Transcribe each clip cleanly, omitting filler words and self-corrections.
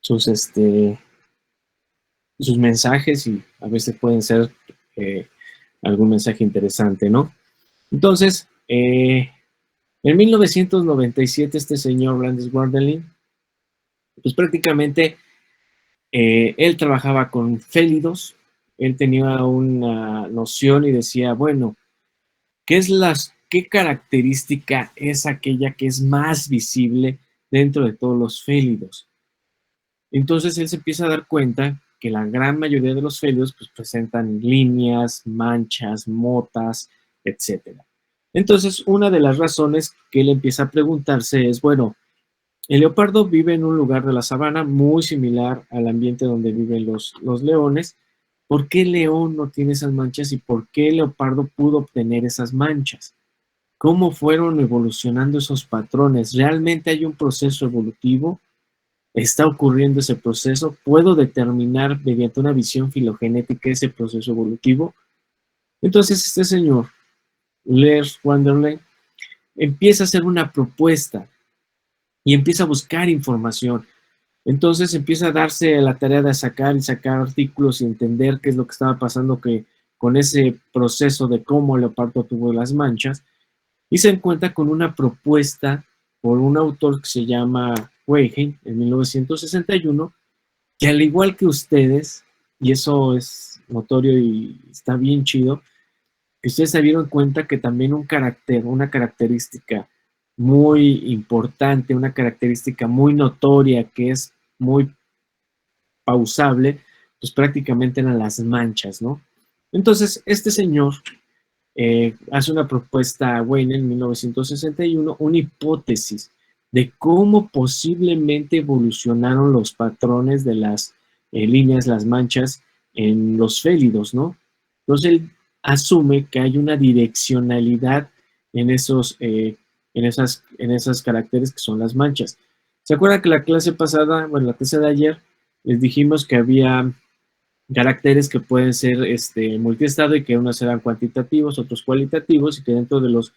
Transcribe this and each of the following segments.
sus, sus mensajes y a veces pueden ser algún mensaje interesante, ¿no? Entonces, en 1997 este señor Brandes Wardelin, pues prácticamente él trabajaba con félidos, él tenía una noción y decía, bueno, ¿qué característica es aquella que es más visible dentro de todos los félidos? Entonces él se empieza a dar cuenta que la gran mayoría de los félidos pues, presentan líneas, manchas, motas, etcétera. Entonces, una de las razones que él empieza a preguntarse es, bueno, el leopardo vive en un lugar de la sabana muy similar al ambiente donde viven los leones. ¿Por qué el león no tiene esas manchas y por qué el leopardo pudo obtener esas manchas? ¿Cómo fueron evolucionando esos patrones? ¿Realmente hay un proceso evolutivo? ¿Está ocurriendo ese proceso? ¿Puedo determinar mediante una visión filogenética ese proceso evolutivo? Entonces este señor, Lars Wanderley, empieza a hacer una propuesta y empieza a buscar información. Entonces empieza a darse la tarea de sacar y sacar artículos y entender qué es lo que estaba pasando con ese proceso de cómo el leopardo tuvo las manchas y se encuentra con una propuesta por un autor que se llama Weigel en 1961, que al igual que ustedes, y eso es notorio y está bien chido, que ustedes se dieron cuenta que también una característica muy importante, una característica muy notoria que es muy pausable, pues prácticamente eran las manchas, ¿no? Entonces, este señor hace una propuesta a Wayne en 1961, una hipótesis de cómo posiblemente evolucionaron los patrones de las líneas, las manchas en los félidos, ¿no? Entonces él asume que hay una direccionalidad en esas caracteres que son las manchas. ¿Se acuerdan que la clase pasada, bueno, la clase de ayer, les dijimos que había caracteres que pueden ser multiestado y que unos eran cuantitativos, otros cualitativos, y que dentro de los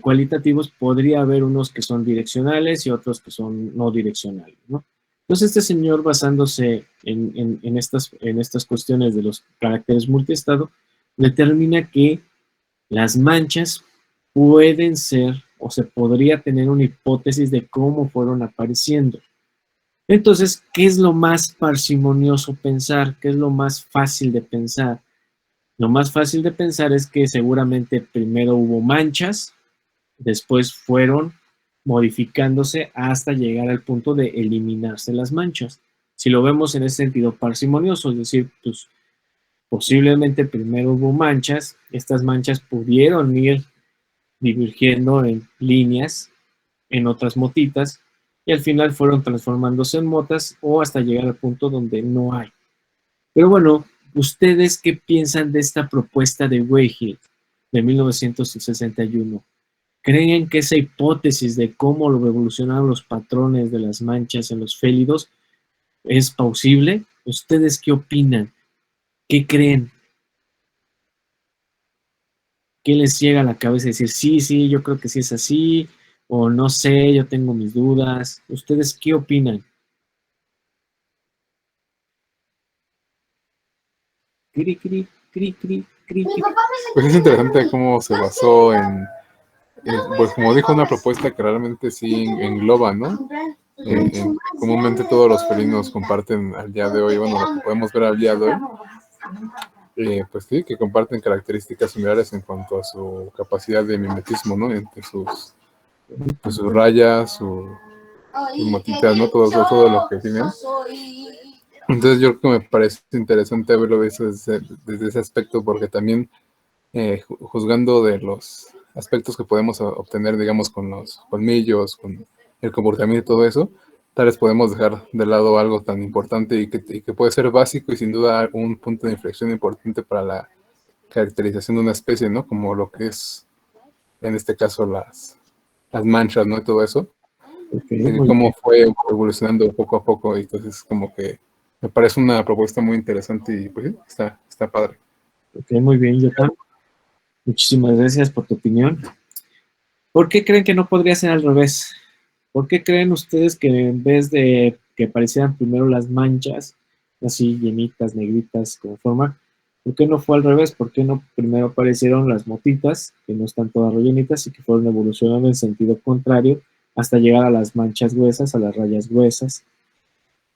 cualitativos podría haber unos que son direccionales y otros que son no direccionales, ¿no? Entonces este señor, basándose en estas cuestiones de los caracteres multiestado, determina que las manchas pueden ser o se podría tener una hipótesis de cómo fueron apareciendo. Entonces, ¿qué es lo más parsimonioso pensar? ¿Qué es lo más fácil de pensar? Lo más fácil de pensar es que seguramente primero hubo manchas, después fueron modificándose hasta llegar al punto de eliminarse las manchas. Si lo vemos en ese sentido parsimonioso, es decir, pues posiblemente primero hubo manchas, estas manchas pudieron ir divergiendo en líneas, en otras motitas, y al final fueron transformándose en motas o hasta llegar al punto donde no hay. Pero bueno, ¿ustedes qué piensan de esta propuesta de Weigel de 1961? ¿Creen que esa hipótesis de cómo lo evolucionaron los patrones de las manchas en los félidos es plausible? ¿Ustedes qué opinan? ¿Qué creen? ¿Qué les llega a la cabeza decir, sí, sí, yo creo que sí es así, o no sé, yo tengo mis dudas? ¿Ustedes qué opinan? Cri, cri, cri, cri, cri, cri. Pues es interesante cómo se basó pues como dijo, una propuesta que realmente sí engloba, ¿no? Comúnmente todos los felinos comparten al día de hoy, bueno, lo que podemos ver al día de hoy, pues sí, que comparten características similares en cuanto a su capacidad de mimetismo, ¿no? Entre pues, sus rayas, sus motitas, ¿no? Todo lo que tienen. Entonces yo creo que me parece interesante verlo desde ese aspecto, porque también juzgando de los aspectos que podemos obtener, digamos, con los colmillos, con el comportamiento y todo eso, tal vez podemos dejar de lado algo tan importante y que puede ser básico y sin duda un punto de inflexión importante para la caracterización de una especie, ¿no? Como lo que es, en este caso, las manchas, ¿no? Y todo eso, Ok, de muy cómo bien. fue evolucionando poco a poco. Y entonces, como que me parece una propuesta muy interesante y pues sí, está padre. Ok, muy bien, Jota. Muchísimas gracias por tu opinión. ¿Por qué creen que no podría ser al revés? ¿Por qué creen ustedes que en vez de que aparecieran primero las manchas, así llenitas, negritas, con forma, ¿por qué no fue al revés? ¿Por qué no primero aparecieron las motitas, que no están todas rellenitas y que fueron evolucionando en sentido contrario hasta llegar a las manchas gruesas, a las rayas gruesas?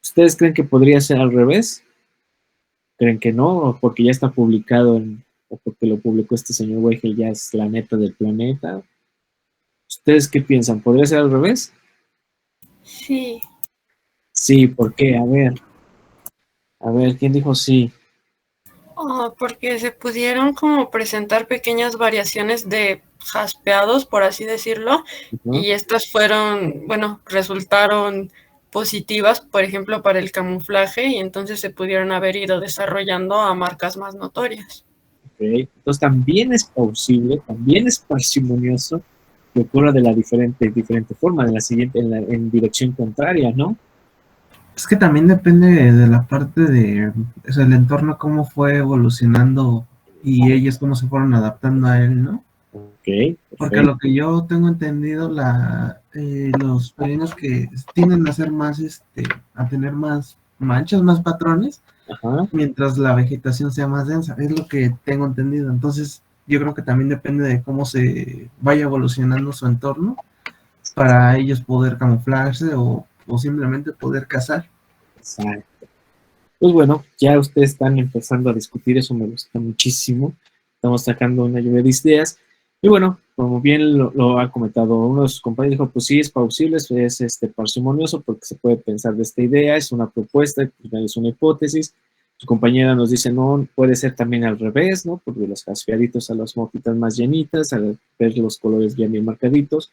¿Ustedes creen que podría ser al revés? ¿Creen que no? ¿O porque ya está publicado o porque lo publicó este señor Weigel, ya es la neta del planeta? ¿Ustedes qué piensan? ¿Podría ser al revés? Sí. Sí, ¿por qué? A ver, ¿quién dijo sí? Porque se pudieron como presentar pequeñas variaciones de jaspeados, por así decirlo, y estas fueron, bueno, resultaron positivas, por ejemplo, para el camuflaje, y entonces se pudieron haber ido desarrollando a marcas más notorias. Okay. Entonces también es plausible, también es parsimonioso que ocurra de la diferente forma, en dirección contraria, ¿no? Es que también depende de la parte de, o sea, el entorno, cómo fue evolucionando y ellos cómo se fueron adaptando a él, ¿no? Ok. Porque lo que yo tengo entendido, los felinos que tienden a ser más, a tener más manchas, más patrones, Ajá. mientras la vegetación sea más densa, es lo que tengo entendido. Entonces, yo creo que también depende de cómo se vaya evolucionando su entorno para ellos poder camuflarse o simplemente poder cazar. Exacto. Pues bueno, ya ustedes están empezando a discutir, eso me gusta muchísimo. Estamos sacando una lluvia de ideas. Y bueno, como bien lo ha comentado uno de sus compañeros, dijo, pues sí, es plausible, es parsimonioso porque se puede pensar de esta idea, es una propuesta, es una hipótesis. Su compañera nos dice, no, puede ser también al revés, ¿no? Porque los jaspeaditos a las motitas más llenitas, al ver los colores bien marcaditos.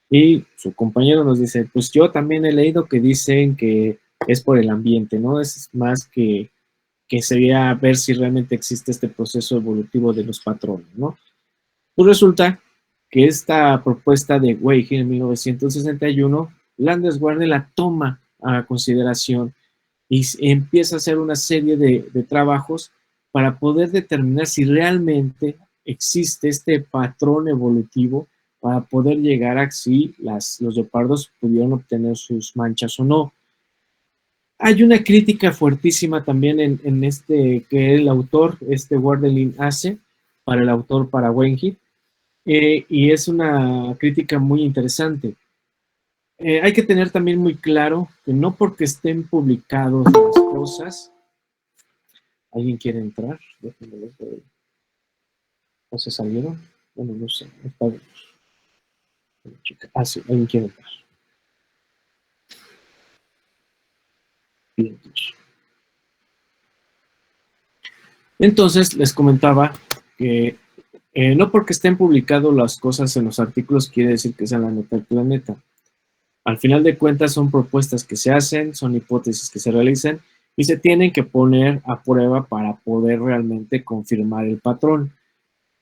Y su compañero nos dice, pues yo también he leído que dicen que es por el ambiente, ¿no? Es más que sería ver si realmente existe este proceso evolutivo de los patrones, ¿no? Pues resulta que esta propuesta de Weigel en 1961, Landis-Warner la toma a consideración y empieza a hacer una serie de trabajos para poder determinar si realmente existe este patrón evolutivo para poder llegar a si los leopardos pudieron obtener sus manchas o no. Hay una crítica fuertísima también en que el autor, Wardelin, hace para el autor, para Weigel, y es una crítica muy interesante. Hay que tener también muy claro que no porque estén publicados las cosas. ¿Alguien quiere entrar? Déjenme ver. ¿No se salieron? Bueno, no sé. Ah, sí, alguien quiere entrar. Bien. Entonces, les comentaba que no porque estén publicadas las cosas en los artículos quiere decir que sean la neta del planeta. Al final de cuentas son propuestas que se hacen, son hipótesis que se realizan y se tienen que poner a prueba para poder realmente confirmar el patrón.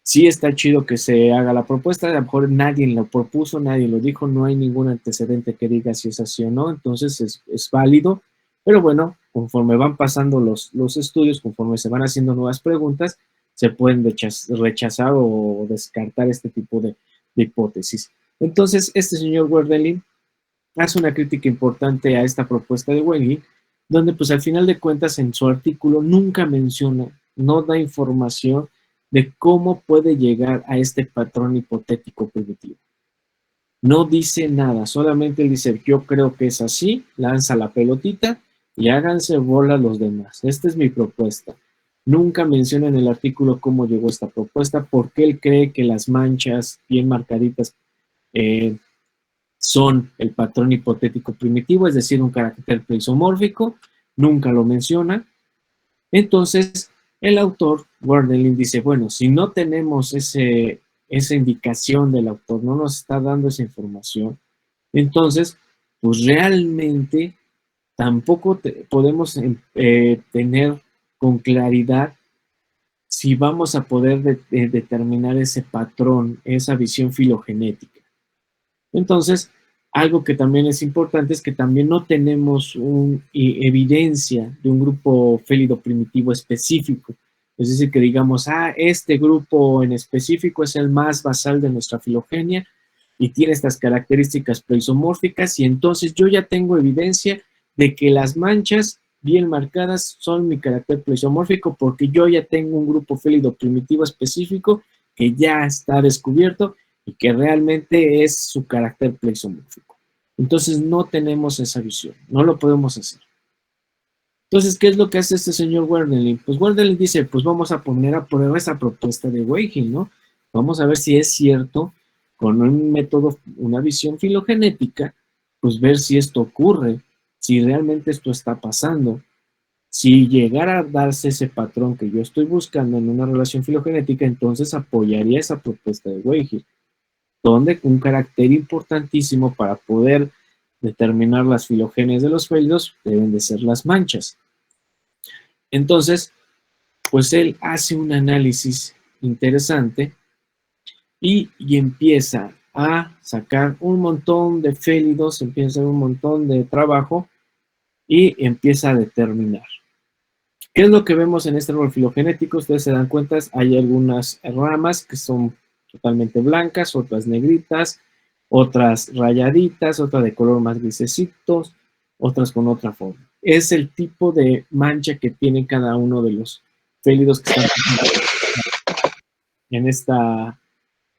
Sí está chido que se haga la propuesta, a lo mejor nadie lo propuso, nadie lo dijo, no hay ningún antecedente que diga si es así o no, entonces es válido, pero bueno, conforme van pasando los estudios, conforme se van haciendo nuevas preguntas, se pueden rechazar o descartar este tipo de hipótesis. Entonces, este señor Werdelin hace una crítica importante a esta propuesta de Weigel, donde pues al final de cuentas en su artículo nunca menciona, no da información de cómo puede llegar a este patrón hipotético primitivo. No dice nada, solamente dice, yo creo que es así, lanza la pelotita y háganse bola los demás. Esta es mi propuesta. Nunca menciona en el artículo cómo llegó esta propuesta, porque él cree que las manchas bien marcaditas son el patrón hipotético primitivo, es decir, un carácter isomórfico, nunca lo menciona. Entonces, el autor, Werdelin, dice, bueno, si no tenemos esa indicación del autor, no nos está dando esa información, entonces, pues realmente tampoco podemos tener con claridad si vamos a poder determinar ese patrón, esa visión filogenética. Entonces, algo que también es importante es que también no tenemos evidencia de un grupo félido primitivo específico. Es decir, que digamos, este grupo en específico es el más basal de nuestra filogenia y tiene estas características pleisomórficas, y entonces yo ya tengo evidencia de que las manchas bien marcadas son mi carácter pleisomórfico, porque yo ya tengo un grupo félido primitivo específico que ya está descubierto y que realmente es su carácter pleisomórfico. Entonces no tenemos esa visión, no lo podemos hacer. Entonces, ¿qué es lo que hace este señor Werdelin? Pues Werdelin dice, pues vamos a poner a prueba esa propuesta de Weigel, ¿no? Vamos a ver si es cierto, con un método, una visión filogenética, pues ver si esto ocurre, si realmente esto está pasando. Si llegara a darse ese patrón que yo estoy buscando en una relación filogenética, entonces apoyaría esa propuesta de Weigel, donde un carácter importantísimo para poder determinar las filogenes de los félidos deben de ser las manchas. Entonces, pues él hace un análisis interesante y empieza a sacar un montón de félidos, empieza a hacer un montón de trabajo y empieza a determinar. ¿Qué es lo que vemos en este árbol filogenético? Ustedes se dan cuenta, hay algunas ramas que son totalmente blancas, otras negritas, otras rayaditas, otras de color más grisecitos, otras con otra forma. Es el tipo de mancha que tiene cada uno de los félidos que están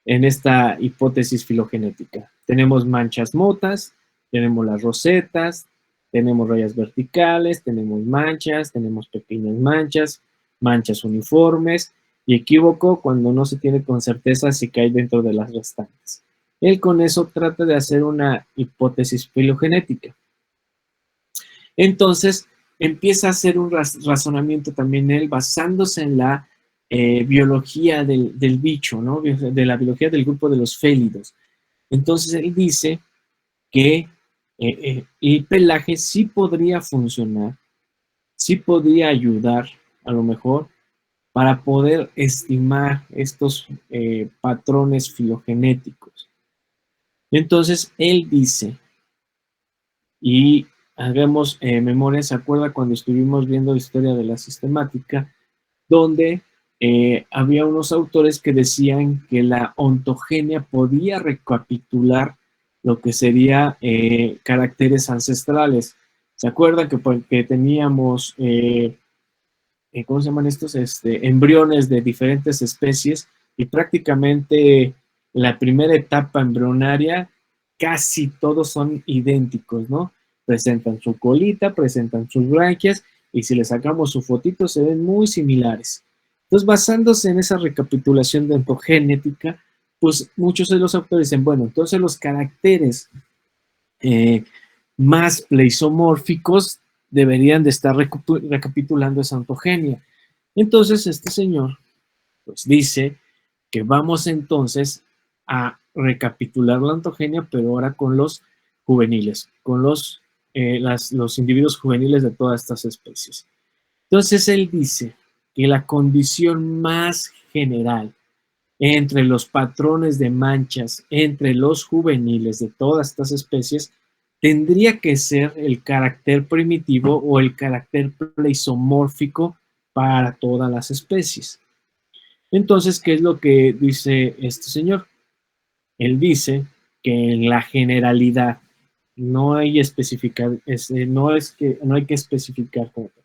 en esta hipótesis filogenética. Tenemos manchas motas, tenemos las rosetas, tenemos rayas verticales, tenemos manchas, tenemos pequeñas manchas, manchas uniformes, y equívoco cuando no se tiene con certeza si cae dentro de las restantes. Él con eso trata de hacer una hipótesis filogenética. Entonces, empieza a hacer un razonamiento también él basándose en la biología del bicho, ¿no? De la biología del grupo de los félidos. Entonces, él dice que el pelaje sí podría funcionar, sí podría ayudar, a lo mejor, para poder estimar estos patrones filogenéticos. Entonces, él dice, y hagamos memoria, ¿se acuerda cuando estuvimos viendo la historia de la sistemática? Donde había unos autores que decían que la ontogenia podía recapitular lo que sería caracteres ancestrales. ¿Se acuerdan que teníamos, ¿cómo se llaman estos? Embriones de diferentes especies, y prácticamente la primera etapa embrionaria casi todos son idénticos, ¿no? Presentan su colita, presentan sus branquias, y si le sacamos su fotito se ven muy similares. Entonces, basándose en esa recapitulación de ontogenética, pues muchos de los autores dicen, bueno, entonces los caracteres más pleisomórficos deberían de estar recapitulando esa ontogenia. Entonces, este señor pues dice que vamos entonces a recapitular la ontogenia, pero ahora con los juveniles, con los individuos juveniles de todas estas especies. Entonces, él dice que la condición más general entre los patrones de manchas entre los juveniles de todas estas especies tendría que ser el carácter primitivo o el carácter pleisomórfico para todas las especies. Entonces, ¿qué es lo que dice este señor? Él dice que en la generalidad no hay que especificar como tal.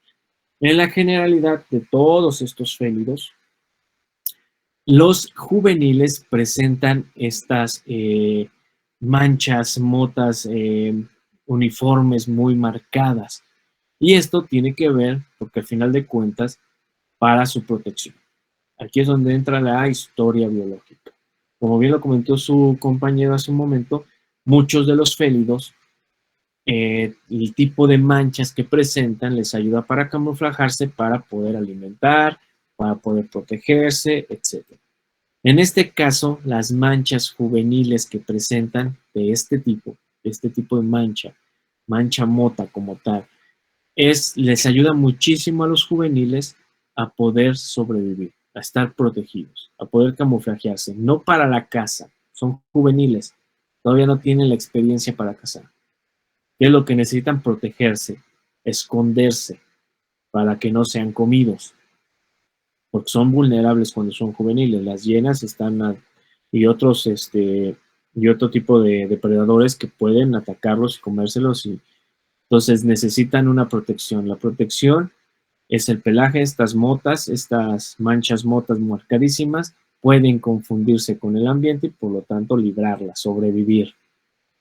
En la generalidad de todos estos félidos, los juveniles presentan estas manchas, motas uniformes muy marcadas. Y esto tiene que ver, porque al final de cuentas, para su protección. Aquí es donde entra la historia biológica. Como bien lo comentó su compañero hace un momento, muchos de los félidos, el tipo de manchas que presentan les ayuda para camuflajarse, para poder alimentar, para poder protegerse, etc. En este caso, las manchas juveniles que presentan de este tipo de mancha mota como tal, les ayuda muchísimo a los juveniles a poder sobrevivir, a estar protegidos, a poder camuflajearse, no para la caza, son juveniles, todavía no tienen la experiencia para cazar. ¿Qué es lo que necesitan? Protegerse, esconderse, para que no sean comidos, porque son vulnerables cuando son juveniles. Las hienas están y otros y otro tipo de depredadores que pueden atacarlos y comérselos, y entonces necesitan una protección. La protección es el pelaje. Estas motas, estas manchas motas marcadísimas, pueden confundirse con el ambiente y por lo tanto librarla, sobrevivir.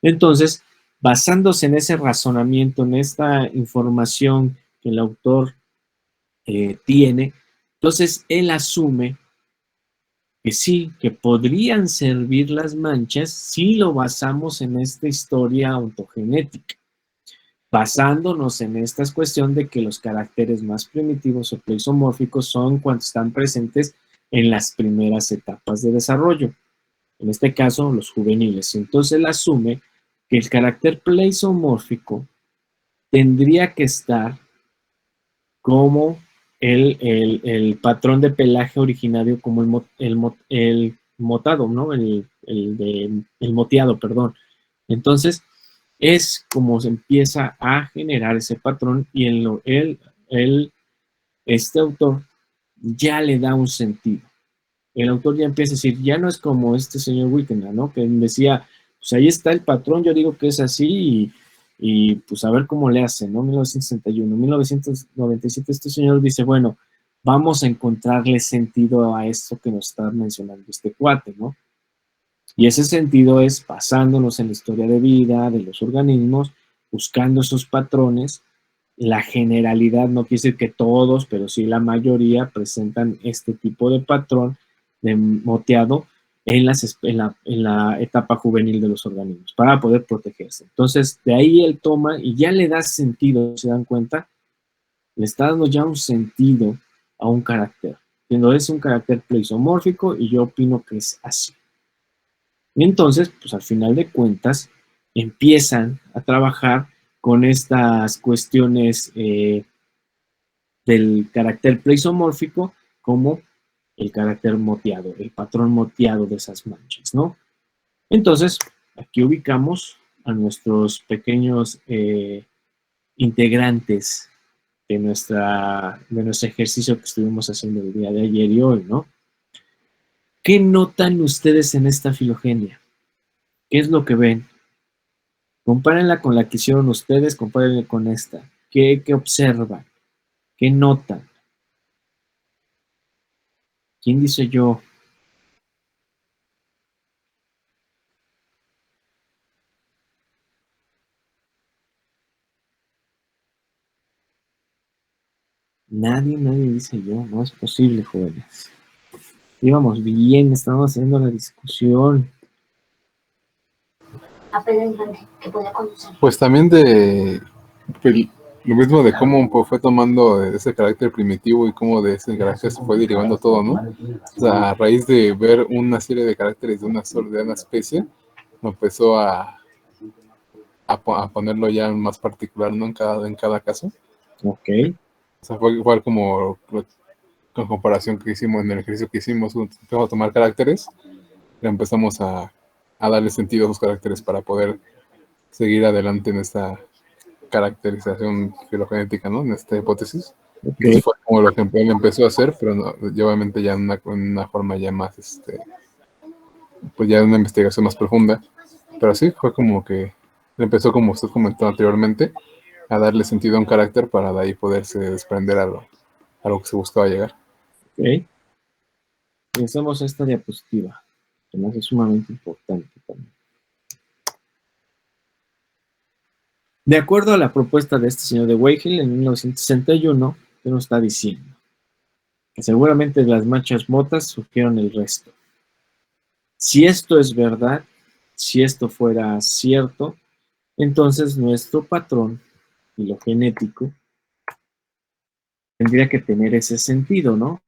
Entonces, basándose en ese razonamiento, en esta información que el autor tiene, entonces él asume que sí, que podrían servir las manchas si lo basamos en esta historia ontogenética, basándonos en esta cuestión de que los caracteres más primitivos o pleisomórficos son cuando están presentes en las primeras etapas de desarrollo, en este caso los juveniles. Entonces él asume que el carácter pleisomórfico tendría que estar como el patrón de pelaje originario, como el motado, ¿no? El moteado, perdón. Entonces, es como se empieza a generar ese patrón, y este autor ya le da un sentido. El autor ya empieza a decir, ya no es como este señor Wittgenstein, ¿no? Que decía, pues ahí está el patrón, yo digo que es así, y pues a ver cómo le hacen, ¿no? 1961, 1997, este señor dice, bueno, vamos a encontrarle sentido a esto que nos está mencionando este cuate, ¿no? Y ese sentido es basándonos en la historia de vida de los organismos, buscando esos patrones. La generalidad no quiere decir que todos, pero sí la mayoría presentan este tipo de patrón de moteado en la etapa juvenil de los organismos para poder protegerse. Entonces, de ahí él toma y ya le da sentido, ¿se dan cuenta? Le está dando ya un sentido a un carácter, siendo es un carácter pleisomórfico, y yo opino que es así. Y entonces, pues al final de cuentas, empiezan a trabajar con estas cuestiones del carácter pleisomórfico, como el carácter moteado, el patrón moteado de esas manchas, ¿no? Entonces, aquí ubicamos a nuestros pequeños integrantes de nuestro ejercicio que estuvimos haciendo el día de ayer y hoy, ¿no? ¿Qué notan ustedes en esta filogenia? ¿Qué es lo que ven? Compárenla con la que hicieron ustedes, compárenla con esta. ¿Qué observan? ¿Qué notan? ¿Quién dice yo? Nadie dice yo. No es posible, jóvenes. Íbamos bien, estábamos haciendo la discusión. Pues también lo mismo de cómo pues, fue tomando ese carácter primitivo y cómo de ese carácter se fue derivando todo, ¿no? O sea, a raíz de ver una serie de caracteres de una especie, empezó a ponerlo ya más particular, ¿no? En cada caso. Ok. O sea, fue igual como con comparación que hicimos en el ejercicio que hicimos, empezamos a tomar caracteres y empezamos a darle sentido a esos caracteres para poder seguir adelante en esta caracterización filogenética, ¿no? En esta hipótesis. Okay. Entonces fue como lo que él empezó a hacer, pero no, obviamente ya en una forma ya más, pues ya una investigación más profunda. Pero sí, fue como que empezó, como usted comentó anteriormente, a darle sentido a un carácter para de ahí poderse desprender a lo que se buscaba llegar. Ok. Pensemos esta diapositiva, que me hace sumamente importante también. De acuerdo a la propuesta de este señor de Weigel en 1961, ¿qué nos está diciendo? Que seguramente las manchas motas surgieron el resto. Si esto es verdad, si esto fuera cierto, entonces nuestro patrón filogenético tendría que tener ese sentido, ¿no?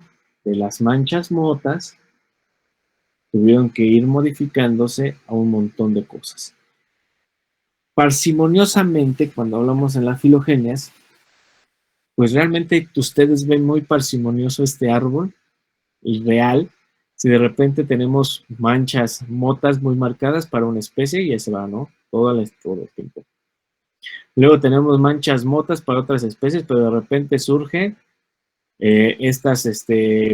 De las manchas motas tuvieron que ir modificándose a un montón de cosas. Parsimoniosamente, cuando hablamos en la filogenia, pues realmente ustedes ven muy parsimonioso este árbol, el real. Si de repente tenemos manchas motas muy marcadas para una especie, y ya se va, ¿no? Todo el tiempo. Luego tenemos manchas motas para otras especies, pero de repente surgen estas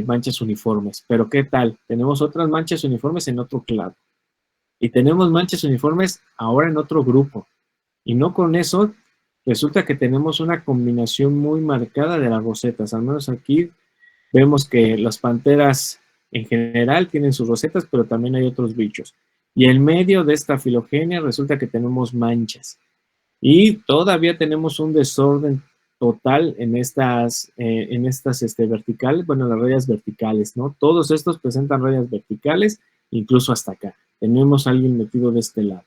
manchas uniformes. Pero ¿qué tal? Tenemos otras manchas uniformes en otro clado. y tenemos manchas uniformes ahora en otro grupo. Y no con eso, resulta que tenemos una combinación muy marcada de las rosetas. Al menos aquí vemos que las panteras en general tienen sus rosetas, pero también hay otros bichos. Y en medio de esta filogenia resulta que tenemos manchas. Y todavía tenemos un desorden total en estas verticales, bueno, las rayas verticales, ¿no? Todos estos presentan rayas verticales, incluso hasta acá. Tenemos a alguien metido de este lado.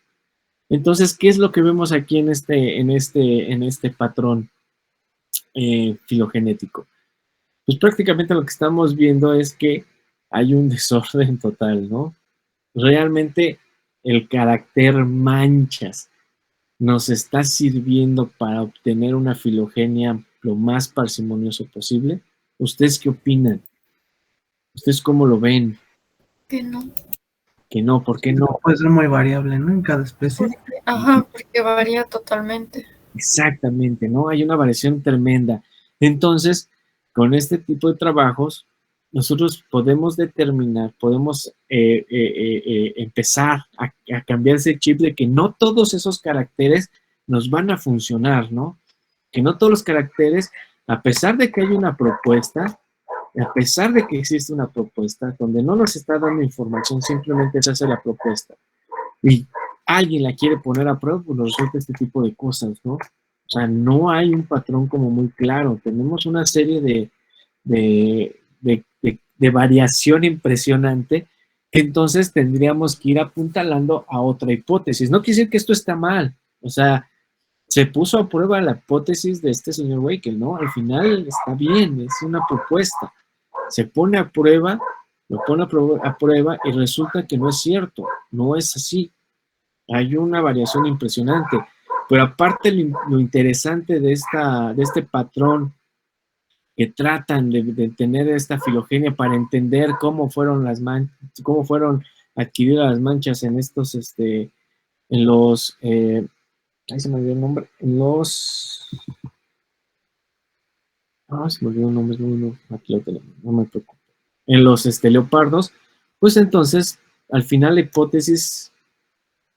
Entonces, ¿qué es lo que vemos aquí en este patrón filogenético? Pues prácticamente lo que estamos viendo es que hay un desorden total, ¿no? Realmente el carácter manchas nos está sirviendo para obtener una filogenia lo más parsimonioso posible. ¿Ustedes qué opinan? ¿Ustedes cómo lo ven? Que no. Que no, ¿por qué no? Puede ser muy variable, ¿no? En cada especie. Ajá, porque varía totalmente. Exactamente, ¿no? Hay una variación tremenda. Entonces, con este tipo de trabajos, nosotros podemos determinar, podemos empezar a cambiar ese chip de que no todos esos caracteres nos van a funcionar, ¿no? Que no todos los caracteres, a pesar de que hay una propuesta, a pesar de que existe una propuesta, donde no nos está dando información, simplemente se hace la propuesta. Y alguien la quiere poner a prueba, pues nos resulta este tipo de cosas, ¿no? O sea, no hay un patrón como muy claro. Tenemos una serie de variación impresionante que entonces tendríamos que ir apuntalando a otra hipótesis. No quiere decir que esto está mal. O sea, se puso a prueba la hipótesis de este señor Weichel, ¿no? Al final está bien, es una propuesta. Se pone a prueba, lo pone a prueba y resulta que no es cierto, no es así. Hay una variación impresionante. Pero aparte lo interesante de este patrón que tratan de tener esta filogenia para entender cómo fueron cómo fueron adquiridas las manchas en estos, en los, ahí se me olvidó el nombre, se me olvidó el nombre, no, aquí lo tenemos, no me preocupo. En los leopardos, pues entonces, al final la hipótesis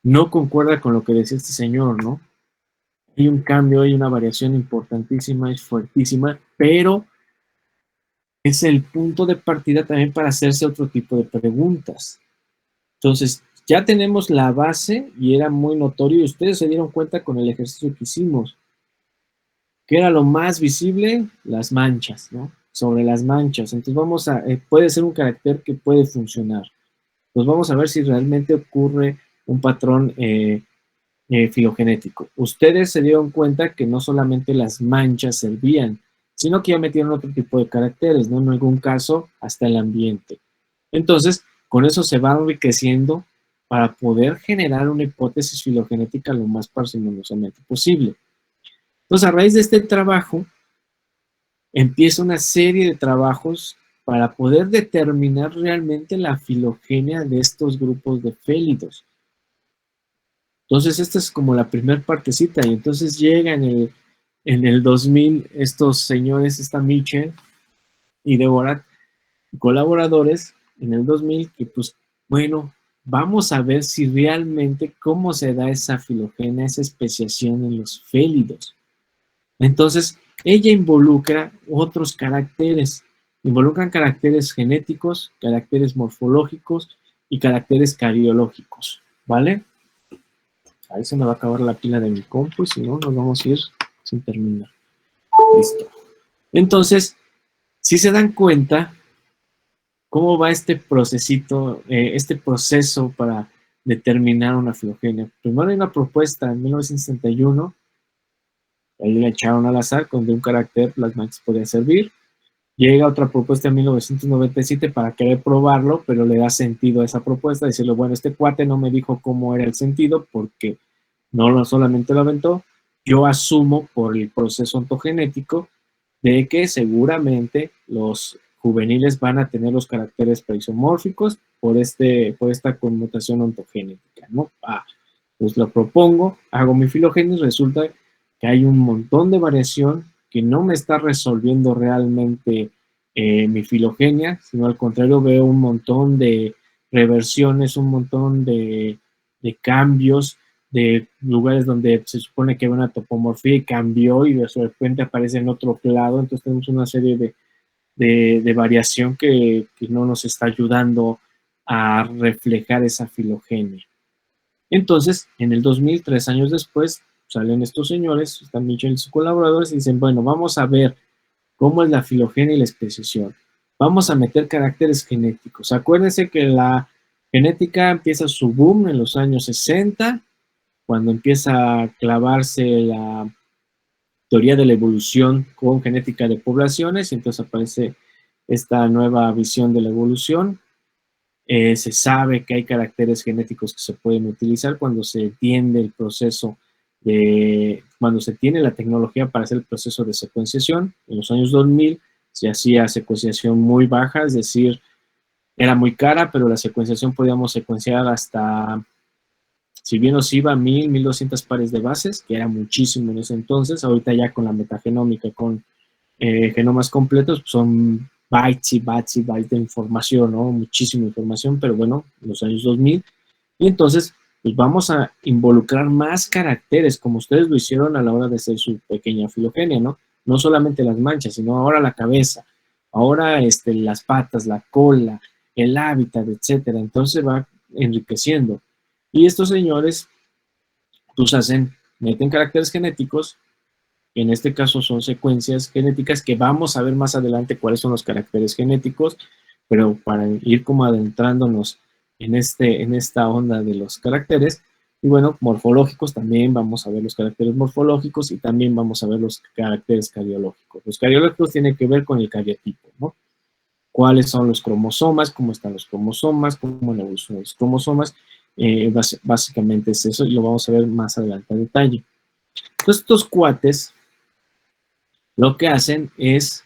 no concuerda con lo que decía este señor, ¿no? Hay un cambio, hay una variación importantísima, es fuertísima, pero es el punto de partida también para hacerse otro tipo de preguntas. Entonces, ya tenemos la base y era muy notorio y ustedes se dieron cuenta con el ejercicio que hicimos. ¿Qué era lo más visible? Las manchas, ¿no? Sobre las manchas. Entonces puede ser un carácter que puede funcionar. Pues vamos a ver si realmente ocurre un patrón filogenético. Ustedes se dieron cuenta que no solamente las manchas servían, sino que ya metieron otro tipo de caracteres, ¿no? En algún caso, hasta el ambiente. Entonces, con eso se va enriqueciendo para poder generar una hipótesis filogenética lo más parsimoniosamente posible. Entonces, a raíz de este trabajo, empieza una serie de trabajos para poder determinar realmente la filogenia de estos grupos de félidos. Entonces, esta es como la primera partecita, y entonces llega en el 2000 estos señores, esta Mitchell y Deborah, colaboradores, en el 2000, que pues, bueno, vamos a ver si realmente cómo se da esa filogenia, esa especiación en los félidos. Entonces, ella involucra otros caracteres, involucran caracteres genéticos, caracteres morfológicos y caracteres cariológicos, ¿vale? Ahí se me va a acabar la pila de mi compu y si no, nos vamos a ir sin terminar. Listo. Entonces, si se dan cuenta cómo va este procesito, este proceso para determinar una filogenia. Primero hay una propuesta en 1961, ahí le echaron al azar, con de un carácter las manchas podían servir. Llega otra propuesta en 1997 para querer probarlo, pero le da sentido a esa propuesta, decirle, bueno, este cuate no me dijo cómo era el sentido, porque no solamente lo aventó, yo asumo por el proceso ontogenético de que seguramente los juveniles van a tener los caracteres preisomórficos por esta conmutación ontogénetica, ¿no? Pues lo propongo, hago mi filogenia y resulta que hay un montón de variación que no me está resolviendo realmente mi filogenia, sino al contrario veo un montón de reversiones, un montón de de cambios, de lugares donde se supone que hay una topomorfía y cambió y de repente aparece en otro lado. Entonces tenemos una serie de variación que no nos está ayudando a reflejar esa filogenia. Entonces, en el 2000, 3 años después, salen estos señores, están Mitchell y sus colaboradores, y dicen, bueno, vamos a ver cómo es la filogenia y la especiación. Vamos a meter caracteres genéticos. Acuérdense que la genética empieza su boom en los años 60, cuando empieza a clavarse la teoría de la evolución con genética de poblaciones, y entonces aparece esta nueva visión de la evolución. Se sabe que hay caracteres genéticos que se pueden utilizar cuando se entiende el proceso cuando se tiene la tecnología para hacer el proceso de secuenciación. En los años 2000 se hacía secuenciación muy baja, es decir, era muy cara, pero la secuenciación podíamos secuenciar hasta, si bien nos iba, 1000, 1200 pares de bases, que era muchísimo en ese entonces. Ahorita ya con la metagenómica, con genomas completos, son bytes y bytes y bytes de información, ¿no? Muchísima información, pero bueno, en los años 2000. Y entonces, pues vamos a involucrar más caracteres, como ustedes lo hicieron a la hora de hacer su pequeña filogenia, ¿no? No solamente las manchas, sino ahora la cabeza, ahora las patas, la cola, el hábitat, etcétera. Entonces va enriqueciendo. Y estos señores, pues meten caracteres genéticos, en este caso son secuencias genéticas que vamos a ver más adelante cuáles son los caracteres genéticos, pero para ir como adentrándonos en esta onda de los caracteres, y bueno, morfológicos también vamos a ver los caracteres morfológicos y también vamos a ver los caracteres cariológicos. Los cariológicos tienen que ver con el cariotipo, ¿no? Cuáles son los cromosomas, cómo están los cromosomas, cómo la evolución de los cromosomas, básicamente es eso y lo vamos a ver más adelante a detalle. Entonces estos cuates lo que hacen es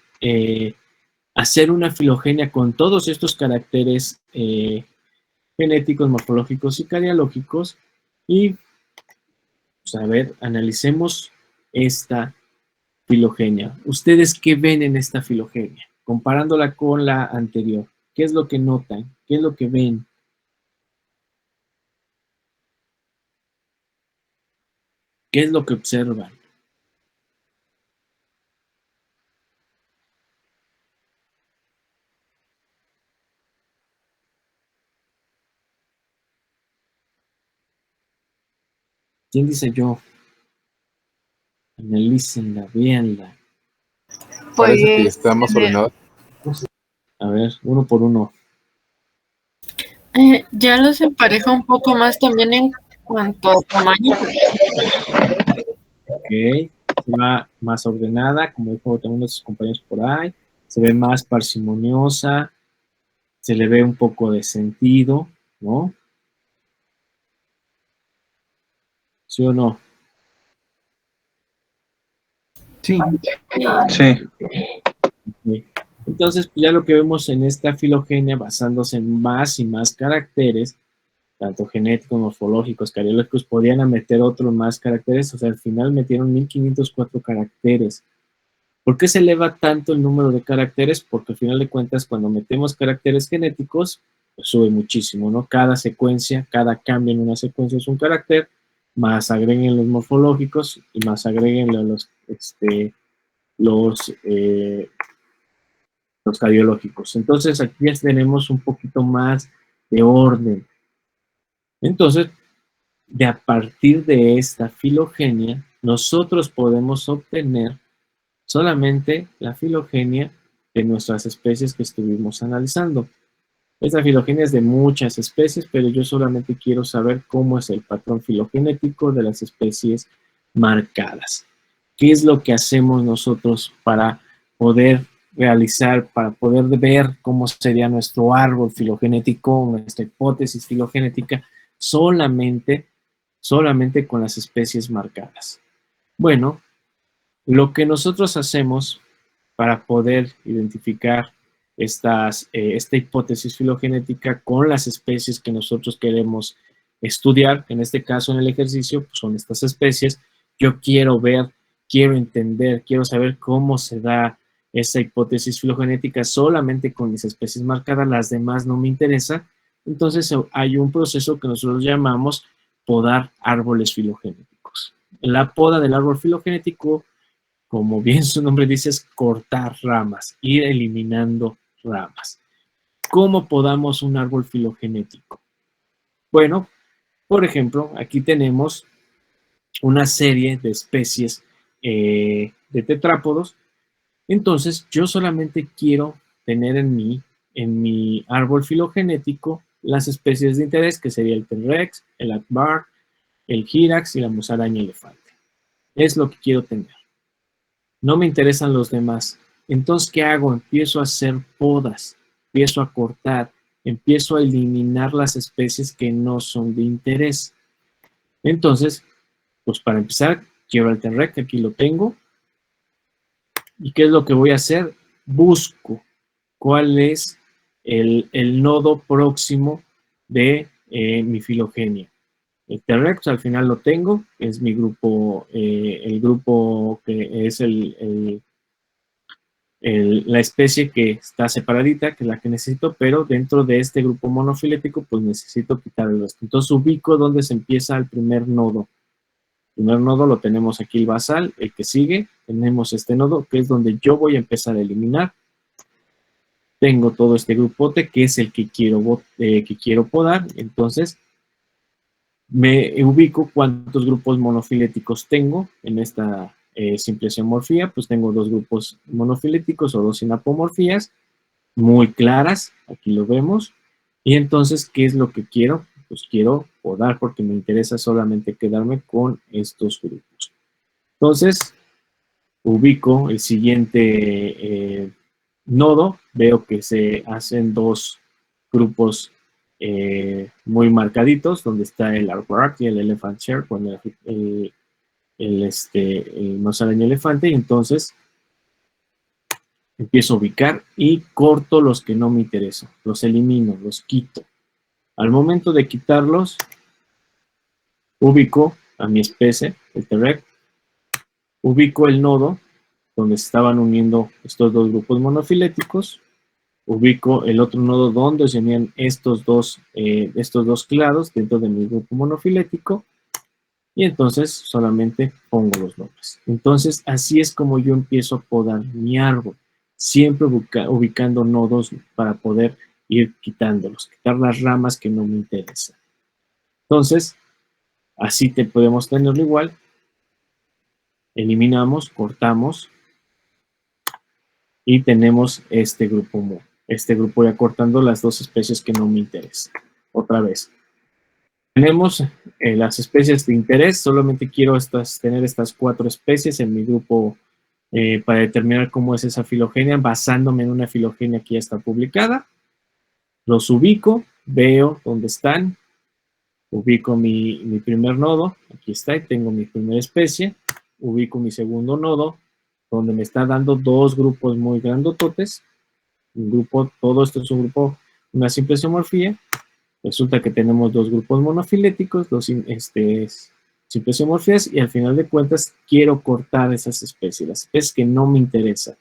hacer una filogenia con todos estos caracteres genéticos, morfológicos y cariológicos y, pues, a ver, analicemos esta filogenia. ¿Ustedes qué ven en esta filogenia? Comparándola con la anterior. ¿Qué es lo que notan? ¿Qué es lo que ven? ¿Qué es lo que observan? ¿Quién dice yo? Analícenla, véanla. Parece que está más ordenada. A ver, uno por uno. Ya los empareja un poco más también en cuanto a tamaño. Ok, se va más ordenada, como dijo también nuestros compañeros por ahí. Se ve más parsimoniosa, se le ve un poco de sentido, ¿no? ¿Sí o no? Sí. Sí. Okay. Entonces, pues ya lo que vemos en esta filogenia, basándose en más y más caracteres, tanto genéticos, morfológicos, cariológicos, podían meter otros más caracteres, o sea, al final metieron 1504 caracteres. ¿Por qué se eleva tanto el número de caracteres? Porque al final de cuentas, cuando metemos caracteres genéticos, pues sube muchísimo, ¿no? Cada secuencia, cada cambio en una secuencia es un carácter, más agreguen los morfológicos y más agreguen los cariológicos. Entonces, aquí ya tenemos un poquito más de orden. Entonces, a partir de esta filogenia, nosotros podemos obtener solamente la filogenia de nuestras especies que estuvimos analizando. Esta filogenia es de muchas especies, pero yo solamente quiero saber cómo es el patrón filogenético de las especies marcadas. ¿Qué es lo que hacemos nosotros para poder realizar, para poder ver cómo sería nuestro árbol filogenético, nuestra hipótesis filogenética, solamente con las especies marcadas? Bueno, lo que nosotros hacemos para poder identificar esta hipótesis filogenética con las especies que nosotros queremos estudiar, en este caso en el ejercicio, pues son estas especies. Yo quiero ver, quiero entender, quiero saber cómo se da esa hipótesis filogenética solamente con mis especies marcadas, las demás no me interesa. Entonces hay un proceso que nosotros llamamos podar árboles filogenéticos. La poda del árbol filogenético, como bien su nombre dice, es cortar ramas, ir eliminando ramas. ¿Cómo podamos un árbol filogenético? Bueno, por ejemplo, aquí tenemos una serie de especies de tetrápodos. Entonces, yo solamente quiero tener en mi árbol filogenético las especies de interés, que sería el T-Rex, el Aardvark, el Hyrax y la musaraña elefante. Es lo que quiero tener. No me interesan los demás. Entonces, ¿qué hago? Empiezo a hacer podas, empiezo a cortar, empiezo a eliminar las especies que no son de interés. Entonces, pues para empezar, quiero el T-Rex, aquí lo tengo. ¿Y qué es lo que voy a hacer? Busco cuál es el nodo próximo de mi filogenia. El T-Rex al final lo tengo, es mi grupo, el grupo que es la especie que está separadita, que es la que necesito, pero dentro de este grupo monofilético, pues necesito quitarlo. Entonces ubico dónde se empieza el primer nodo. El primer nodo lo tenemos aquí, el basal. El que sigue, tenemos este nodo, que es donde yo voy a empezar a eliminar. Tengo todo este grupote, que es el que quiero podar. Entonces, me ubico cuántos grupos monofiléticos tengo en esta simple isomorfía. Pues tengo 2 grupos monofiléticos o 2 sinapomorfías muy claras. Aquí lo vemos. Y entonces, ¿qué es lo que quiero? Pues quiero podar porque me interesa solamente quedarme con estos grupos. Entonces, ubico el siguiente nodo. Veo que se hacen 2 grupos muy marcaditos, donde está el Aardvark y el Elephant Share, con el musaraña elefante, y entonces empiezo a ubicar y corto los que no me interesan, los elimino, los quito. Al momento de quitarlos, ubico a mi especie, el T-Rex, ubico el nodo donde se estaban uniendo estos 2 grupos monofiléticos, ubico el otro nodo donde se unían estos dos clados dentro de mi grupo monofilético, y entonces solamente pongo los nombres. Entonces, así es como yo empiezo a podar mi árbol, siempre ubicando nodos para poder ir quitándolos, quitar las ramas que no me interesan. Entonces, así podemos tenerlo igual. Eliminamos, cortamos y tenemos este grupo ya cortando las 2 especies que no me interesan. Otra vez. Tenemos las especies de interés. Solamente quiero tener estas 4 especies en mi grupo para determinar cómo es esa filogenia, basándome en una filogenia que ya está publicada. Los ubico, veo dónde están, ubico mi primer nodo, aquí está, y tengo mi primera especie, ubico mi segundo nodo, donde me está dando 2 grupos muy grandototes, todo esto es un grupo, una simple isomorfía. Resulta que tenemos 2 grupos monofiléticos, 2 simples isomorfías, y al final de cuentas quiero cortar esas especies, las especies que no me interesan.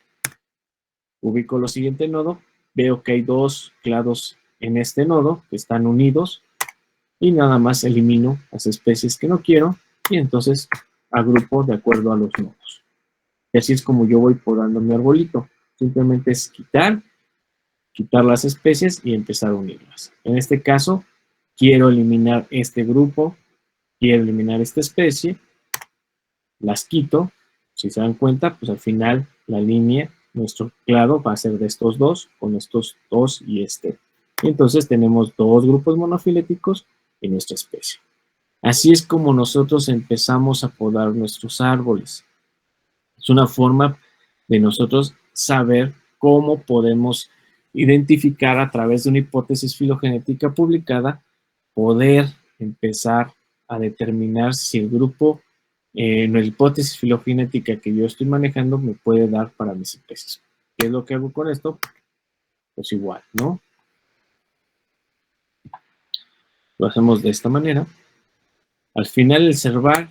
Ubico lo siguiente nodo, veo que hay 2 clados en este nodo que están unidos, y nada más elimino las especies que no quiero, y entonces agrupo de acuerdo a los nodos. Y así es como yo voy podando mi arbolito. Simplemente es quitar las especies y empezar a unirlas. En este caso, quiero eliminar este grupo, quiero eliminar esta especie, las quito. Si se dan cuenta, pues al final la línea, nuestro clado va a ser de estos 2, con estos 2 y este. Y entonces tenemos 2 grupos monofiléticos en nuestra especie. Así es como nosotros empezamos a podar nuestros árboles. Es una forma de nosotros saber cómo podemos identificar a través de una hipótesis filogenética publicada, poder empezar a determinar si el grupo, la hipótesis filogenética que yo estoy manejando me puede dar para mis especies. ¿Qué es lo que hago con esto? Pues igual, ¿no? Lo hacemos de esta manera. Al final el cervar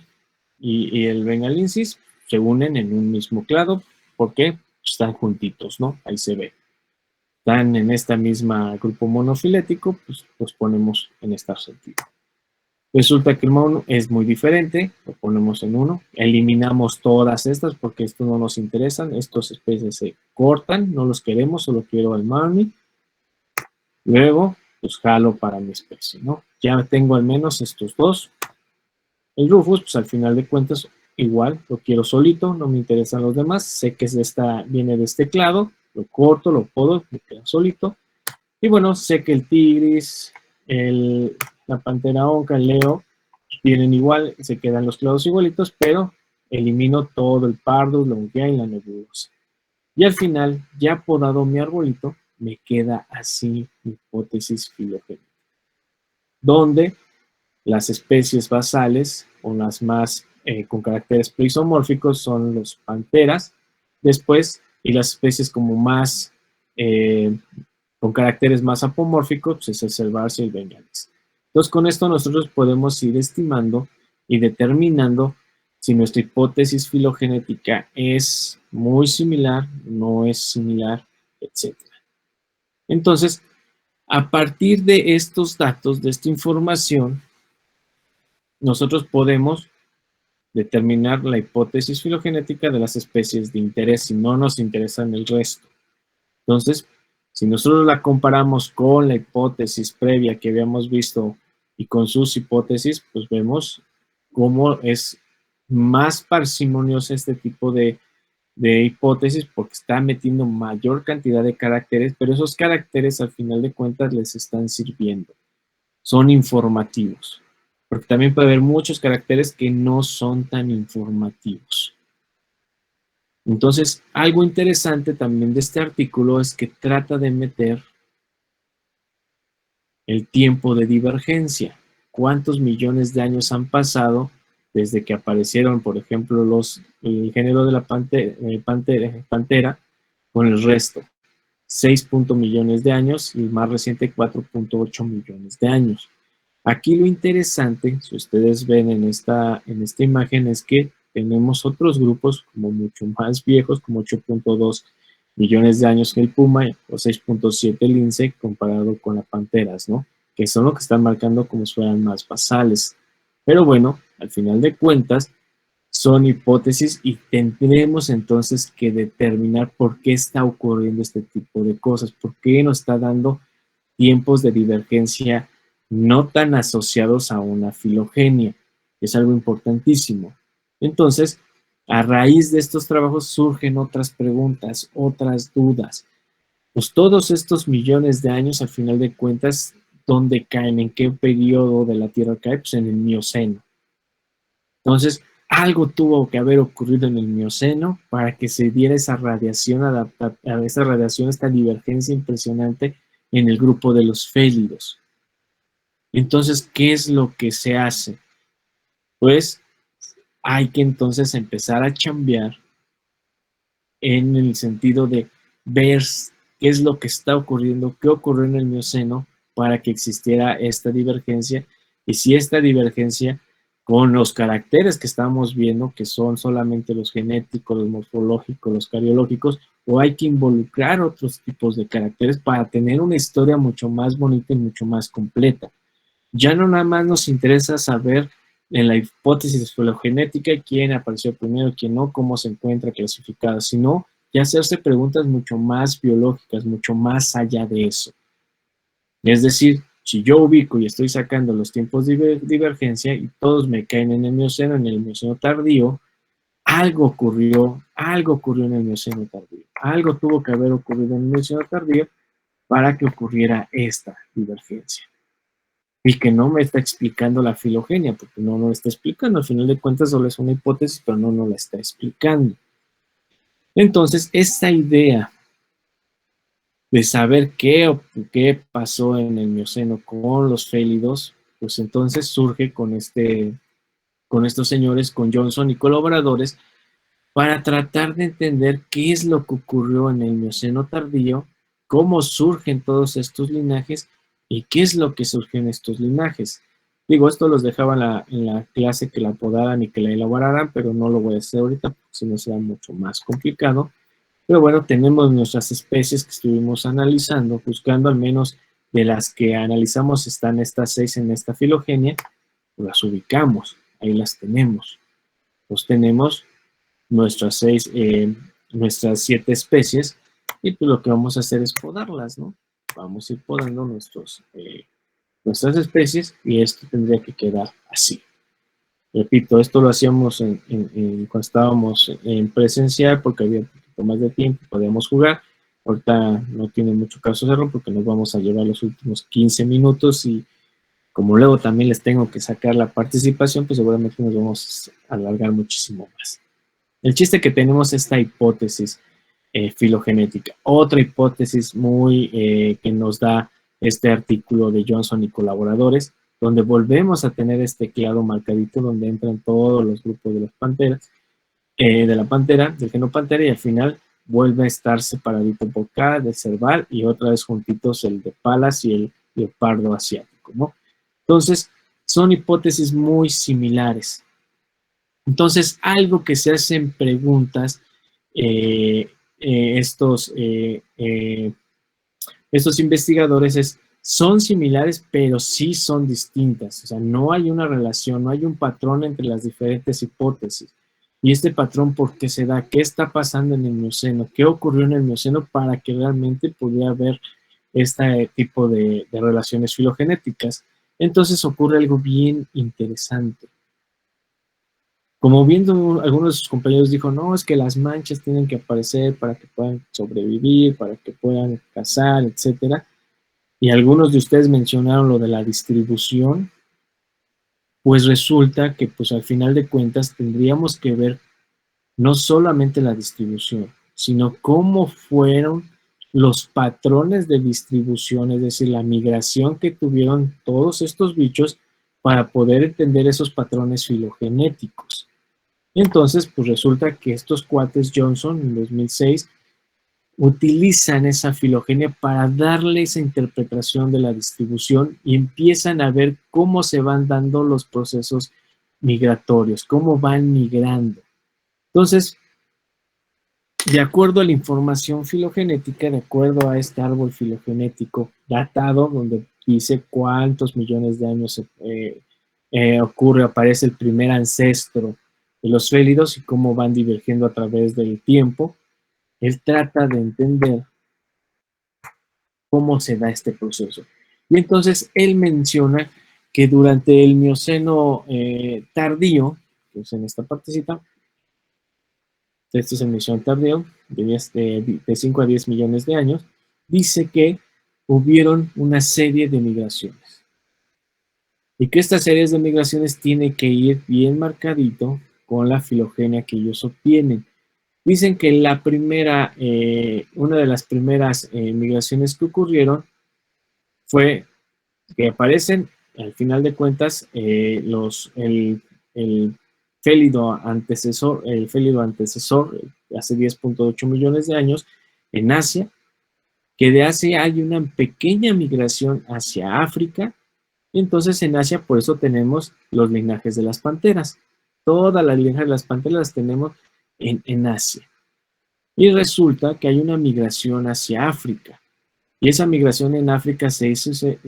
y el bengalensis se unen en un mismo clado porque están juntitos, ¿no? Ahí se ve. Están en esta misma grupo monofilético, pues los ponemos en este sentido. Resulta que el mono es muy diferente, lo ponemos en 1, eliminamos todas estas porque estos no nos interesan, estos especies se cortan, no los queremos, solo quiero al Marnie. Luego, pues jalo para mi especie, ¿no? Ya tengo al menos estos dos. El Rufus, pues al final de cuentas, igual, lo quiero solito, no me interesan los demás, sé que viene de este clado, lo corto, lo podo, me queda solito. Y bueno, sé que el tigris, la pantera onca, el leo, vienen igual, se quedan los clados igualitos, pero elimino todo el pardus, la unguía y la nebulosa. Y al final, ya podado mi arbolito, me queda así mi hipótesis filogénica, donde las especies basales o las más con caracteres pleisomórficos son los panteras, después, y las especies como más con caracteres más apomórficos, pues es el cervarse y el bengalés. Entonces, con esto nosotros podemos ir estimando y determinando si nuestra hipótesis filogenética es muy similar, no es similar, etc. Entonces, a partir de estos datos, de esta información, nosotros podemos determinar la hipótesis filogenética de las especies de interés si no nos interesan el resto. Entonces, si nosotros la comparamos con la hipótesis previa que habíamos visto y con sus hipótesis, pues vemos cómo es más parsimonioso este tipo de hipótesis porque está metiendo mayor cantidad de caracteres, pero esos caracteres al final de cuentas les están sirviendo. Son informativos, porque también puede haber muchos caracteres que no son tan informativos. Entonces, algo interesante también de este artículo es que trata de meter el tiempo de divergencia. ¿Cuántos millones de años han pasado desde que aparecieron, por ejemplo, el género de la pantera con el resto? 6 millones de años y el más reciente 4.8 millones de años. Aquí lo interesante, si ustedes ven en esta imagen, es que tenemos otros grupos como mucho más viejos, como 8.2 millones de años que el puma o 6.7 el lince comparado con las panteras, ¿no? Que son lo que están marcando como si fueran más basales. Pero bueno, al final de cuentas, son hipótesis y tendremos entonces que determinar por qué está ocurriendo este tipo de cosas, por qué nos está dando tiempos de divergencia no tan asociados a una filogenia. Es algo importantísimo. Entonces, a raíz de estos trabajos surgen otras preguntas, otras dudas. Pues todos estos millones de años, al final de cuentas, ¿dónde caen? ¿En qué periodo de la Tierra cae? Pues en el Mioceno. Entonces, algo tuvo que haber ocurrido en el Mioceno para que se diera esa radiación esta divergencia impresionante en el grupo de los félidos. Entonces, ¿qué es lo que se hace? Pues hay que entonces empezar a chambear en el sentido de ver qué es lo que está ocurriendo, qué ocurrió en el Mioceno para que existiera esta divergencia y si esta divergencia con los caracteres que estamos viendo, que son solamente los genéticos, los morfológicos, los cariológicos, o hay que involucrar otros tipos de caracteres para tener una historia mucho más bonita y mucho más completa. Ya no nada más nos interesa saber en la hipótesis filogenética quién apareció primero, quién no, cómo se encuentra clasificada, sino ya hacerse preguntas mucho más biológicas, mucho más allá de eso. Es decir, si yo ubico y estoy sacando los tiempos de divergencia y todos me caen en el Mioceno tardío, algo ocurrió en el Mioceno tardío. Algo tuvo que haber ocurrido en el Mioceno tardío para que ocurriera esta divergencia. Y que no me está explicando la filogenia, porque no lo está explicando. Al final de cuentas solo es una hipótesis, pero no la está explicando. Entonces, esta idea de saber qué pasó en el Mioceno con los félidos, pues entonces surge con estos señores, con Johnson y colaboradores, para tratar de entender qué es lo que ocurrió en el Mioceno tardío, cómo surgen todos estos linajes y qué es lo que surge en estos linajes. Digo, esto los dejaba en la clase que la apodaran y que la elaboraran, pero no lo voy a hacer ahorita, porque si no será mucho más complicado. Pero bueno, tenemos nuestras especies que estuvimos analizando, buscando al menos de las que analizamos, están estas 6 en esta filogenia, las ubicamos, ahí las tenemos. Pues tenemos nuestras 7 especies, y pues lo que vamos a hacer es podarlas, ¿no? Vamos a ir podando nuestras especies, y esto tendría que quedar así. Repito, esto lo hacíamos cuando estábamos en presencial, porque había un poquito más de tiempo, podíamos jugar. Ahorita no tiene mucho caso hacerlo, porque nos vamos a llevar los últimos 15 minutos, y como luego también les tengo que sacar la participación, pues seguramente nos vamos a alargar muchísimo más. El chiste que tenemos esta hipótesis filogenética. Otra hipótesis muy que nos da este artículo de Johnson y colaboradores, donde volvemos a tener este clado marcadito donde entran todos los grupos de las panteras, de la pantera, del género pantera, y al final vuelve a estar separadito por cada de cerval, y otra vez juntitos el de Palas y el leopardo asiático, ¿no? Entonces, son hipótesis muy similares. Entonces, algo que se hacen preguntas estos investigadores son similares, pero sí son distintas. O sea, no hay una relación, no hay un patrón entre las diferentes hipótesis. Y este patrón, ¿por qué se da? ¿Qué está pasando en el Mioceno? ¿Qué ocurrió en el Mioceno para que realmente pudiera haber este tipo de relaciones filogenéticas? Entonces ocurre algo bien interesante. Como viendo algunos de sus compañeros dijo, no, es que las manchas tienen que aparecer para que puedan sobrevivir, para que puedan cazar, etcétera. Y algunos de ustedes mencionaron lo de la distribución. Pues resulta que pues al final de cuentas tendríamos que ver no solamente la distribución, sino cómo fueron los patrones de distribución, es decir, la migración que tuvieron todos estos bichos para poder entender esos patrones filogenéticos. Entonces, pues resulta que estos cuates Johnson en 2006 utilizan esa filogenia para darle esa interpretación de la distribución y empiezan a ver cómo se van dando los procesos migratorios, cómo van migrando. Entonces, de acuerdo a la información filogenética, de acuerdo a este árbol filogenético datado, donde dice cuántos millones de años aparece el primer ancestro de los félidos y cómo van divergiendo a través del tiempo, él trata de entender cómo se da este proceso. Y entonces él menciona que durante el Mioceno tardío, que es en esta partecita, este es el Mioceno tardío, de 5 a 10 millones de años, dice que hubieron una serie de migraciones. Y que estas series de migraciones tienen que ir bien marcadito con la filogenia que ellos obtienen. Dicen que una de las primeras migraciones que ocurrieron fue que aparecen, al final de cuentas, el félido antecesor, hace 10.8 millones de años, en Asia, que de Asia hay una pequeña migración hacia África, y entonces en Asia por eso tenemos los linajes de las panteras. Todas las linajes de las panteras las tenemos en Asia. Y resulta que hay una migración hacia África. Y esa migración en África se hace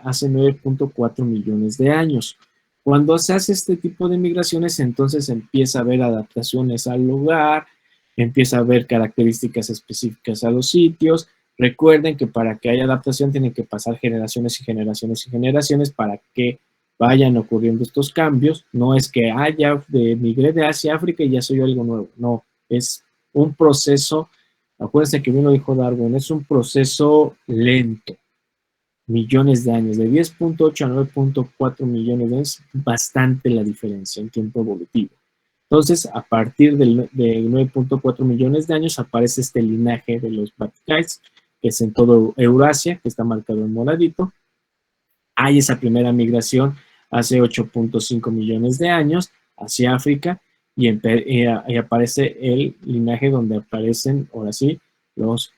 hace 9.4 millones de años. Cuando se hace este tipo de migraciones, entonces empieza a haber adaptaciones al lugar, empieza a haber características específicas a los sitios. Recuerden que para que haya adaptación tienen que pasar generaciones y generaciones y generaciones para que vayan ocurriendo estos cambios. No es que ya migré de Asia a África y ya soy algo nuevo. No, es un proceso. Acuérdense que bien lo dijo Darwin, es un proceso lento, millones de años, de 10.8 a 9.4 millones de años, bastante la diferencia en tiempo evolutivo. Entonces, a partir de 9.4 millones de años aparece este linaje de los Brachiates, que es en todo Eurasia, que está marcado en moradito. Hay esa primera migración hace 8.5 millones de años hacia África, y aparece el linaje donde aparecen, ahora sí, los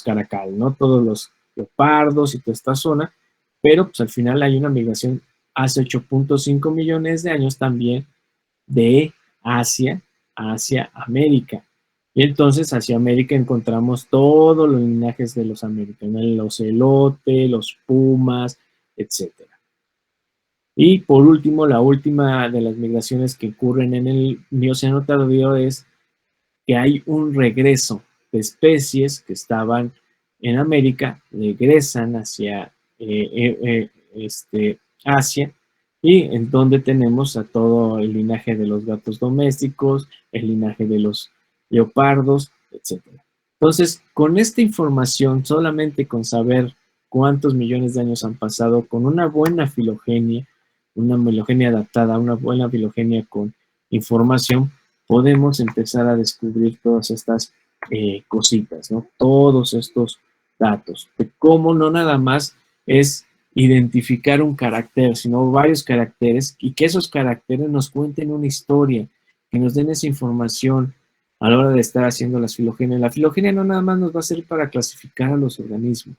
caracal, ¿no? Todos los leopardos y toda esta zona, pero pues al final hay una migración hace 8.5 millones de años también de Asia hacia América. Y entonces hacia América encontramos todos los linajes de los americanos, los elote, los pumas, etcétera. Y por último, la última de las migraciones que ocurren en el Mioceno tardío es que hay un regreso de especies que estaban en América, regresan hacia Asia, y en donde tenemos a todo el linaje de los gatos domésticos, el linaje de los leopardos, etc. Entonces, con esta información, solamente con saber cuántos millones de años han pasado, con una buena filogenia adaptada, una buena filogenia con información, podemos empezar a descubrir todas estas cositas, ¿no? Todos estos datos, de cómo no nada más es identificar un carácter, sino varios caracteres, y que esos caracteres nos cuenten una historia, que nos den esa información a la hora de estar haciendo las filogenias. La filogenia no nada más nos va a servir para clasificar a los organismos.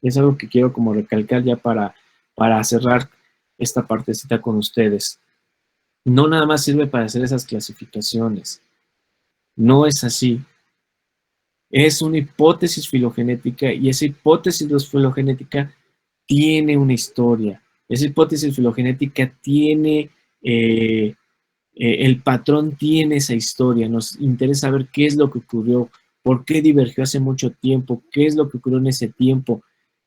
Es algo que quiero como recalcar ya para cerrar esta partecita con ustedes. No nada más sirve para hacer esas clasificaciones. No es así. Es una hipótesis filogenética, y esa hipótesis filogenética tiene una historia. Esa hipótesis filogenética tiene, el patrón tiene esa historia. Nos interesa ver qué es lo que ocurrió, por qué divergió hace mucho tiempo, qué es lo que ocurrió en ese tiempo,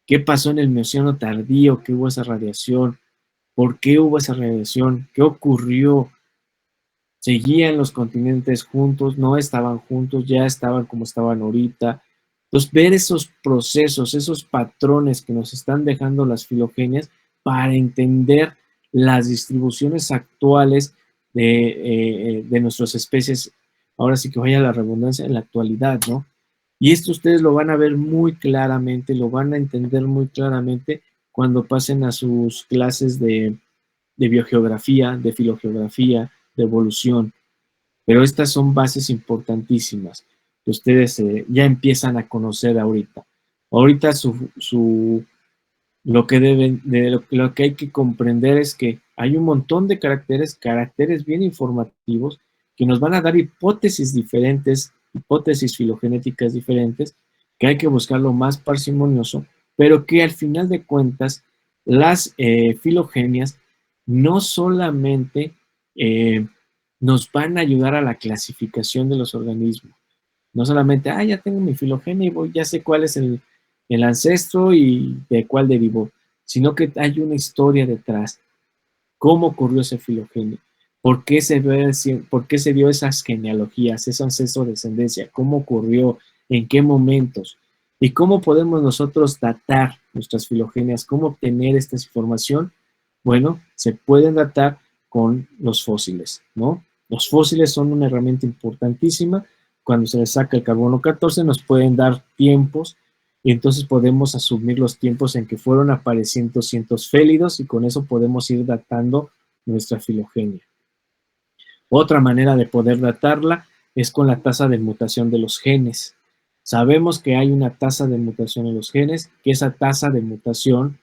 qué pasó en el Mioceno tardío, qué hubo esa radiación, por qué hubo esa radiación, qué ocurrió. Seguían los continentes juntos, no estaban juntos, ya estaban como estaban ahorita. Entonces, ver esos procesos, esos patrones que nos están dejando las filogenias para entender las distribuciones actuales de nuestras especies, ahora sí que vaya la redundancia, en la actualidad, ¿no? Y esto ustedes lo van a ver muy claramente, lo van a entender muy claramente cuando pasen a sus clases de biogeografía, de filogeografía, de evolución. Pero estas son bases importantísimas que ustedes ya empiezan a conocer ahorita. Ahorita lo que hay que comprender es que hay un montón de caracteres bien informativos que nos van a dar hipótesis diferentes, hipótesis filogenéticas diferentes, que hay que buscar lo más parsimonioso, pero que al final de cuentas las filogenias no solamente nos van a ayudar a la clasificación de los organismos. No solamente, ya tengo mi filogenia y ya sé cuál es el ancestro y de cuál derivó, sino que hay una historia detrás. ¿Cómo ocurrió ese filogenia? ¿Por qué se dio esas genealogías, ese ancestro-descendencia? ¿Cómo ocurrió? ¿En qué momentos? ¿Y cómo podemos nosotros datar nuestras filogenias? ¿Cómo obtener esta información? Bueno, se pueden datar con los fósiles, ¿no? Los fósiles son una herramienta importantísima. Cuando se les saca el carbono 14 nos pueden dar tiempos, y entonces podemos asumir los tiempos en que fueron apareciendo cientos félidos, y con eso podemos ir datando nuestra filogenia. Otra manera de poder datarla es con la tasa de mutación de los genes. Sabemos que hay una tasa de mutación en los genes, que esa tasa de mutación,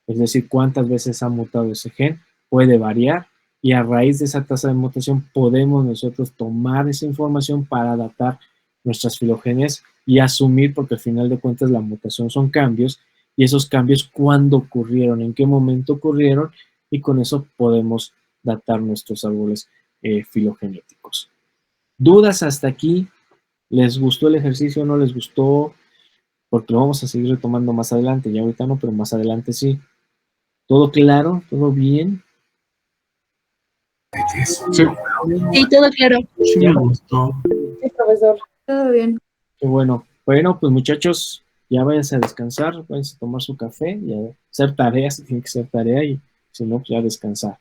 es decir, cuántas veces ha mutado ese gen, puede variar, y a raíz de esa tasa de mutación podemos nosotros tomar esa información para datar nuestras filogenias y asumir, porque al final de cuentas la mutación son cambios, y esos cambios cuándo ocurrieron, en qué momento ocurrieron, y con eso podemos datar nuestros árboles filogenéticos. ¿Dudas hasta aquí? ¿Les gustó el ejercicio o no les gustó? Porque lo vamos a seguir retomando más adelante, ya ahorita no, pero más adelante sí. ¿Todo claro? ¿Todo bien? Sí. Sí, todo claro. Sí, me gustó. Sí, profesor. Todo bien. Qué bueno. Bueno, pues muchachos, ya váyanse a descansar, váyanse a tomar su café y a hacer tareas, si tiene que hacer tarea, y si no, pues ya descansar.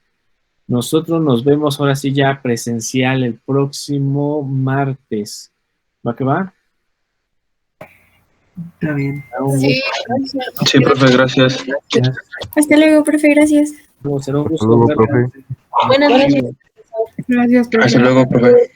Nosotros nos vemos ahora sí ya presencial el próximo martes. ¿Va que va? Está bien. Sí, Sí, profe, gracias. Hasta luego, profe. Gracias. Será un Hasta gusto. luego, verla. profe. Buenas noches. gracias, profe. Hasta luego, profe.